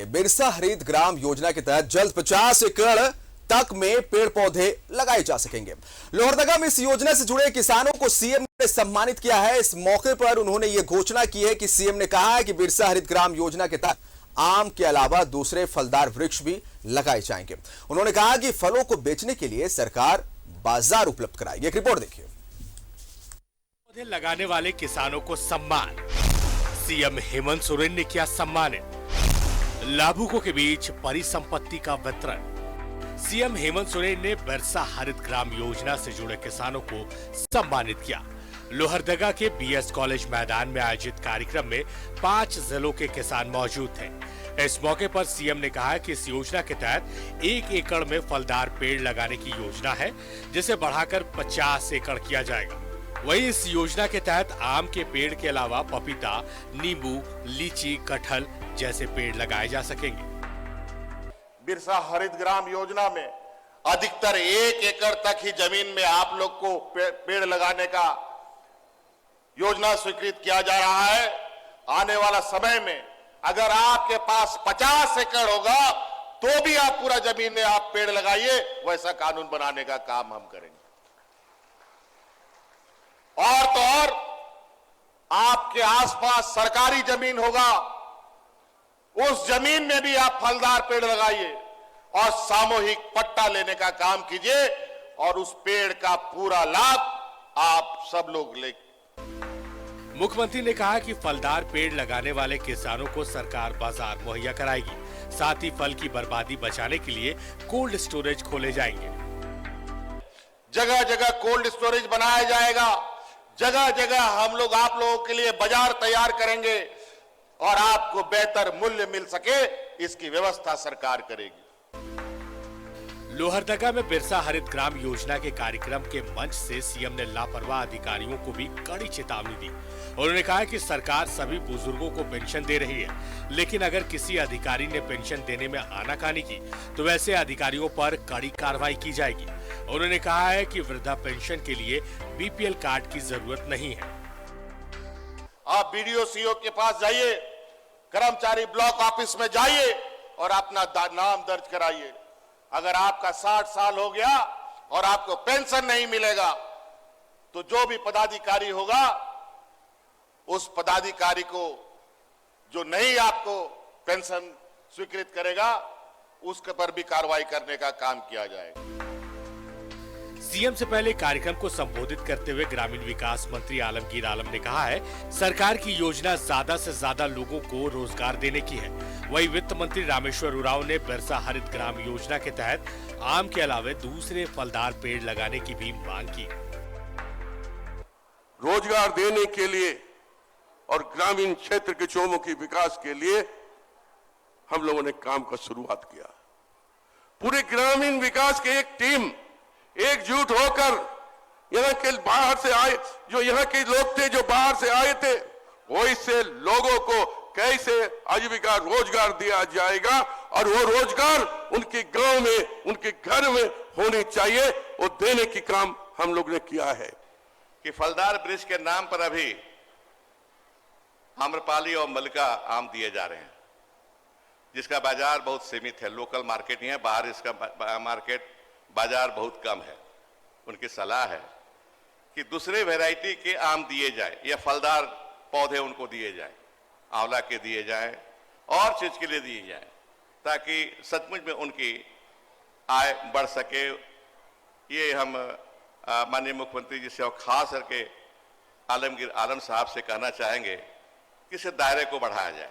बिरसा हरित ग्राम योजना के तहत जल्द 50 एकड़ तक में पेड़ पौधे लगाए जा सकेंगे। लोहरदगा में इस योजना से जुड़े किसानों को सीएम ने सम्मानित किया है। इस मौके पर उन्होंने ये घोषणा की है कि सीएम ने कहा है कि बिरसा हरित ग्राम योजना के तहत आम के अलावा दूसरे फलदार वृक्ष भी लगाए जाएंगे। उन्होंने कहा कि फलों को बेचने के लिए सरकार बाजार उपलब्ध कराएगी। एक रिपोर्ट देखिए। पौधे लगाने वाले किसानों को सम्मान, सीएम हेमंत सोरेन ने किया सम्मानित। लाभुकों के बीच परिसंपत्ति का वितरण। सीएम हेमंत सोरेन ने बिरसा हरित ग्राम योजना से जुड़े किसानों को सम्मानित किया। लोहरदगा के बीएस कॉलेज मैदान में आयोजित कार्यक्रम में 5 जिलों के किसान मौजूद थे। इस मौके पर सीएम ने कहा कि इस योजना के तहत 1 एकड़ में फलदार पेड़ लगाने की योजना है, जिसे बढ़ाकर 50 एकड़ किया जाएगा। वहीं इस योजना के तहत आम के पेड़ के अलावा पपीता, नींबू, लीची, कटहल जैसे पेड़ लगाए जा सकेंगे। बिरसा हरित ग्राम योजना में अधिकतर 1 एकड़ तक ही जमीन में आप लोग को पेड़ लगाने का योजना स्वीकृत किया जा रहा है। आने वाला समय में अगर आपके पास 50 एकड़ होगा तो भी आप पूरा जमीन में आप पेड़ लगाइए, वैसा कानून बनाने का काम हम करेंगे। और तो और आपके आसपास सरकारी जमीन होगा, उस जमीन में भी आप फलदार पेड़ लगाइए और सामूहिक पट्टा लेने का काम कीजिए और उस पेड़ का पूरा लाभ आप सब लोग ले। मुख्यमंत्री ने कहा कि फलदार पेड़ लगाने वाले किसानों को सरकार बाजार मुहैया कराएगी। साथ ही फल की बर्बादी बचाने के लिए कोल्ड स्टोरेज खोले जाएंगे। जगह जगह कोल्ड स्टोरेज बनाया जाएगा। जगह जगह हम लोग आप लोगों के लिए बाजार तैयार करेंगे और आपको बेहतर मूल्य मिल सके, इसकी व्यवस्था सरकार करेगी। लोहरदगा में बिरसा हरित ग्राम योजना के कार्यक्रम के मंच से सीएम ने लापरवाह अधिकारियों को भी कड़ी चेतावनी दी। उन्होंने कहा कि सरकार सभी बुजुर्गों को पेंशन दे रही है, लेकिन अगर किसी अधिकारी ने पेंशन देने में आनाकानी की तो वैसे अधिकारियों पर कड़ी कार्रवाई की जाएगी। उन्होंने कहा है कि वृद्धा पेंशन के लिए बीपीएल कार्ड की जरूरत नहीं है। आप बीडीओ सीओ के पास जाइए, कर्मचारी ब्लॉक ऑफिस में जाइए और अपना नाम दर्ज कराइए। अगर आपका 60 साल हो गया और आपको पेंशन नहीं मिलेगा तो जो भी पदाधिकारी होगा, उस पदाधिकारी को जो नहीं आपको पेंशन स्वीकृत करेगा, उसके पर भी कार्रवाई करने का काम किया जाएगा। सीएम से पहले कार्यक्रम को संबोधित करते हुए ग्रामीण विकास मंत्री आलमगीर आलम ने कहा है, सरकार की योजना ज्यादा से ज्यादा लोगों को रोजगार देने की है। वहीं वित्त मंत्री रामेश्वर उरांव ने बिरसा हरित ग्राम योजना के तहत आम के अलावा दूसरे फलदार पेड़ लगाने की भी मांग की। रोजगार देने के लिए और ग्रामीण क्षेत्र के चौमुखी विकास के लिए हम लोगों ने काम का शुरुआत किया। पूरे ग्रामीण विकास की एक टीम एकजुट होकर यहाँ के बाहर से आए, जो यहाँ के लोग थे जो बाहर से आए थे, वैसे लोगों को कैसे आजीविका रोजगार दिया जाएगा और वो रोजगार उनके गांव में, उनके घर में होनी चाहिए, वो देने की काम हम लोग ने किया है। कि फलदार वृक्ष के नाम पर अभी आम्रपाली और मल्लिका आम दिए जा रहे हैं, जिसका बाजार बहुत सीमित है। लोकल मार्केट ही है, बाहर इसका मार्केट बाजार बहुत कम है। उनकी सलाह है कि दूसरे वैरायटी के आम दिए जाए या फलदार पौधे उनको दिए जाए, आंवला के दिए जाए और चीज के लिए दिए जाए, ताकि सचमुच में उनकी आय बढ़ सके। ये हम माननीय मुख्यमंत्री जी से और खास करके आलमगीर आलम साहब से कहना चाहेंगे कि इस दायरे को बढ़ाया जाए।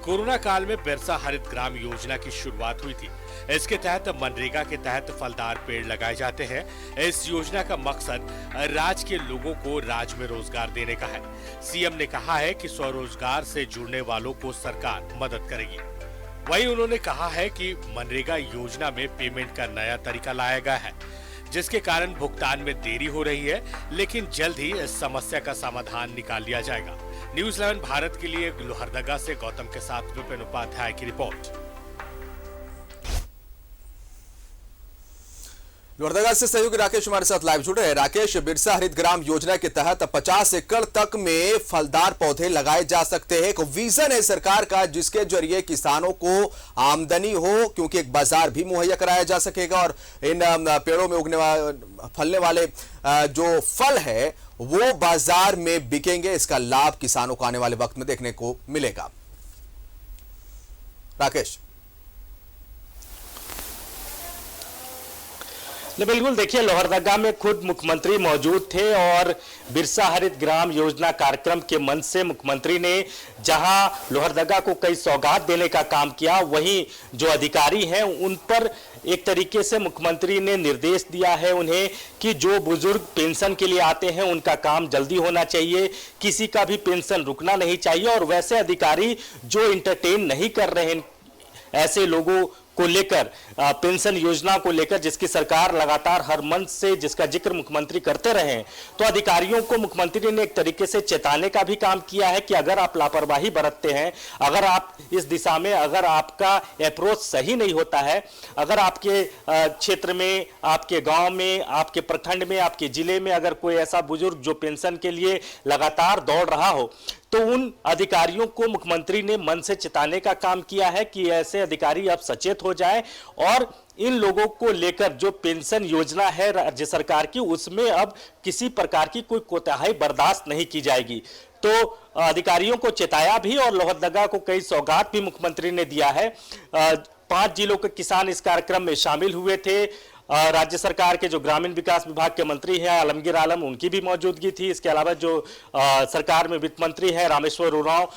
कोरोना काल में बिरसा हरित ग्राम योजना की शुरुआत हुई थी। इसके तहत मनरेगा के तहत फलदार पेड़ लगाए जाते हैं। इस योजना का मकसद राज्य के लोगों को राज्य में रोजगार देने का है। सीएम ने कहा है कि स्वरोजगार से जुड़ने वालों को सरकार मदद करेगी। वहीं उन्होंने कहा है कि मनरेगा योजना में पेमेंट का नया तरीका लाया गया है, जिसके कारण भुगतान में देरी हो रही है, लेकिन जल्द ही इस समस्या का समाधान निकाल लिया जाएगा। न्यूज़ 11 भारत के लिए लोहरदगा से गौतम के साथ विपिन उपाध्याय की रिपोर्ट। लोहरदगा से सहयोगी राकेश हमारे साथ लाइव जुड़े हैं। राकेश, बिरसा हरित ग्राम योजना के तहत 50 एकड़ तक में फलदार पौधे लगाए जा सकते हैं। एक विजन है सरकार का जिसके जरिए किसानों को आमदनी हो, क्योंकि एक बाजार भी मुहैया कराया जा सकेगा और इन पेड़ों में उगने फलने वाले जो फल है वो बाजार में बिकेंगे। इसका लाभ किसानों को आने वाले वक्त में देखने को मिलेगा। राकेश। बिल्कुल, देखिए लोहरदगा में खुद मुख्यमंत्री मौजूद थे और बिरसा हरित ग्राम योजना कार्यक्रम के मंच से मुख्यमंत्री ने जहां लोहरदगा को कई सौगात देने का काम किया, वहीं जो अधिकारी हैं उन पर एक तरीके से मुख्यमंत्री ने निर्देश दिया है उन्हें कि जो बुजुर्ग पेंशन के लिए आते हैं उनका काम जल्दी होना चाहिए, किसी का भी पेंशन रुकना नहीं चाहिए। और वैसे अधिकारी जो इंटरटेन नहीं कर रहे हैं ऐसे लोगों को लेकर, पेंशन योजना को लेकर जिसकी सरकार लगातार हर मंच से जिसका जिक्र मुख्यमंत्री करते रहे, तो अधिकारियों को मुख्यमंत्री ने एक तरीके से चेताने का भी काम किया है कि अगर आप लापरवाही बरतते हैं, अगर आप इस दिशा में अगर आपका अप्रोच सही नहीं होता है, अगर आपके क्षेत्र में, आपके गांव में, आपके प्रखंड में, आपके जिले में अगर कोई ऐसा बुजुर्ग जो पेंशन के लिए लगातार दौड़ रहा हो, तो उन अधिकारियों को मुख्यमंत्री ने मन से चिताने का काम किया है कि ऐसे अधिकारी अब सचेत हो जाए और इन लोगों को लेकर जो पेंशन योजना है राज्य सरकार की, उसमें अब किसी प्रकार की कोई कोताही बर्दाश्त नहीं की जाएगी। तो अधिकारियों को चेताया भी और लोहरदगा को कई सौगात भी मुख्यमंत्री ने दिया है। 5 जिलों के किसान इस कार्यक्रम में शामिल हुए थे। राज्य सरकार के जो ग्रामीण विकास विभाग के मंत्री हैं आलमगीर आलम, उनकी भी मौजूदगी थी। इसके अलावा जो सरकार में वित्त मंत्री हैं रामेश्वर उरांव,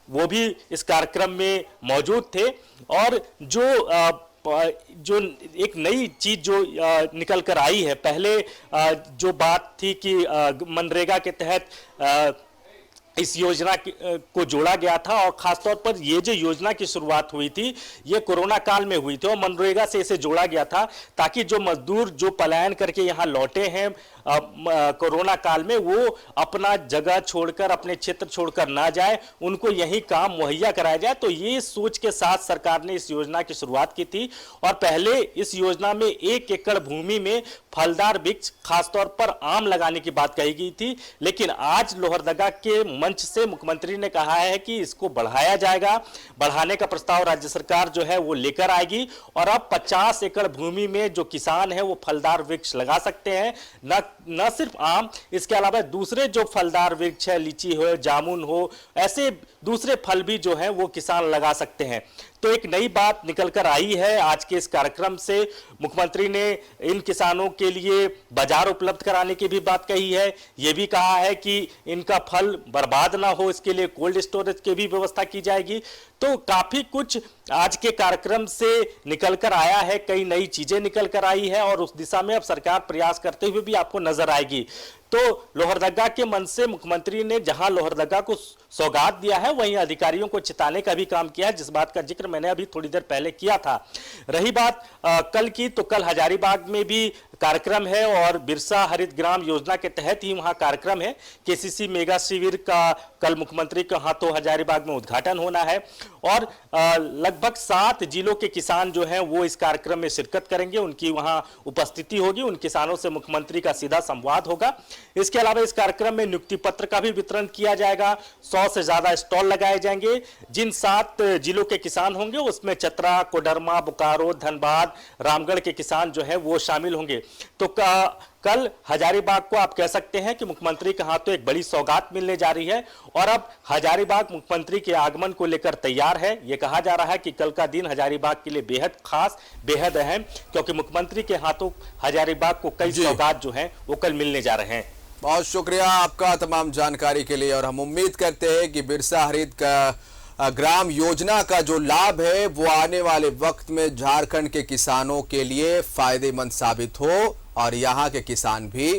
वो भी इस कार्यक्रम में मौजूद थे। और जो एक नई चीज जो निकल कर आई है, पहले जो बात थी कि मनरेगा के तहत इस योजना को जोड़ा गया था और खासतौर पर ये जो योजना की शुरुआत हुई थी ये कोरोना काल में हुई थी और मनरेगा से इसे जोड़ा गया था ताकि जो मजदूर जो पलायन करके यहाँ लौटे हैं कोरोना काल में, वो अपना जगह छोड़कर, अपने क्षेत्र छोड़कर ना जाए, उनको यही काम मुहैया कराया जाए। तो ये सोच के साथ सरकार ने इस योजना की शुरुआत की थी और पहले इस योजना में 1 एकड़ भूमि में फलदार वृक्ष खासतौर पर आम लगाने की बात कही गई थी। लेकिन आज लोहरदगा के मंच से मुख्यमंत्री ने कहा है कि इसको बढ़ाया जाएगा, बढ़ाने का प्रस्ताव राज्य सरकार जो है वो लेकर आएगी और अब 50 एकड़ भूमि में जो किसान है वो फलदार वृक्ष लगा सकते हैं। न सिर्फ आम, इसके अलावा दूसरे जो फलदार वृक्ष है, लीची हो, जामुन हो, ऐसे दूसरे फल भी जो हैं वो किसान लगा सकते हैं। तो एक नई बात निकल कर आई है आज के इस कार्यक्रम से। मुख्यमंत्री ने इन किसानों के लिए बाजार उपलब्ध कराने की भी बात कही है। ये भी कहा है कि इनका फल बर्बाद ना हो, इसके लिए कोल्ड स्टोरेज की भी व्यवस्था की जाएगी। तो काफी कुछ आज के कार्यक्रम से निकल कर आया है, कई नई चीजें निकल कर आई है और उस दिशा में अब सरकार प्रयास करते हुए भी आपको नजर आएगी। तो लोहरदगा के मन से मुख्यमंत्री ने जहां लोहरदगा को सौगात दिया है, वहीं अधिकारियों को चिताने का भी काम किया है, जिस बात का जिक्र मैंने अभी थोड़ी देर पहले किया था। रही बात कल की, तो कल हजारीबाग में भी कार्यक्रम है और बिरसा हरित ग्राम योजना के तहत ही वहां कार्यक्रम है। केसीसी मेगा शिविर का कल मुख्यमंत्री के हाथों हजारीबाग में उद्घाटन होना है और लगभग 7 जिलों के किसान जो हैं वो इस कार्यक्रम में शिरकत करेंगे, उनकी वहां उपस्थिति होगी, उन किसानों से मुख्यमंत्री का सीधा संवाद होगा। इसके अलावा इस कार्यक्रम में नियुक्ति पत्र का भी वितरण किया जाएगा। 100 से ज्यादा स्टॉल लगाए जाएंगे। जिन 7 जिलों के किसान होंगे उसमें चतरा, कोडरमा, बोकारो, धनबाद, रामगढ़ के किसान जो है वो शामिल होंगे। तो कल हजारीबाग को आप कह सकते हैं कि मुख्यमंत्री के हाथों एक बड़ी सौगात मिलने जा रही है और अब हजारीबाग मुख्यमंत्री के आगमन को लेकर तैयार है। यह कहा जा रहा है कि कल का दिन हजारीबाग के लिए बेहद खास, बेहद अहम, क्योंकि मुख्यमंत्री के हाथों हजारीबाग को कई सौगात जो हैं वो कल मिलने जा रहे हैं। बहुत शुक्रिया आपका तमाम जानकारी के लिए और हम उम्मीद करते हैं कि बिरसा हरित का ग्राम योजना का जो लाभ है वो आने वाले वक्त में झारखंड के किसानों के लिए फायदेमंद साबित हो और यहाँ के किसान भी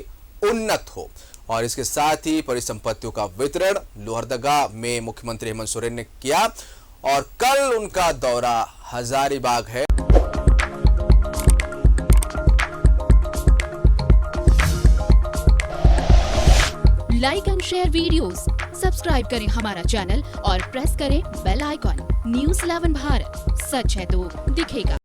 उन्नत हो। और इसके साथ ही परिसंपत्तियों का वितरण लोहरदगा में मुख्यमंत्री हेमंत सोरेन ने किया और कल उनका दौरा हजारीबाग है। Like and share videos, subscribe करें हमारा चैनल और प्रेस करें बेल आइकॉन। न्यूज़ 11 भारत, सच है तो दिखेगा।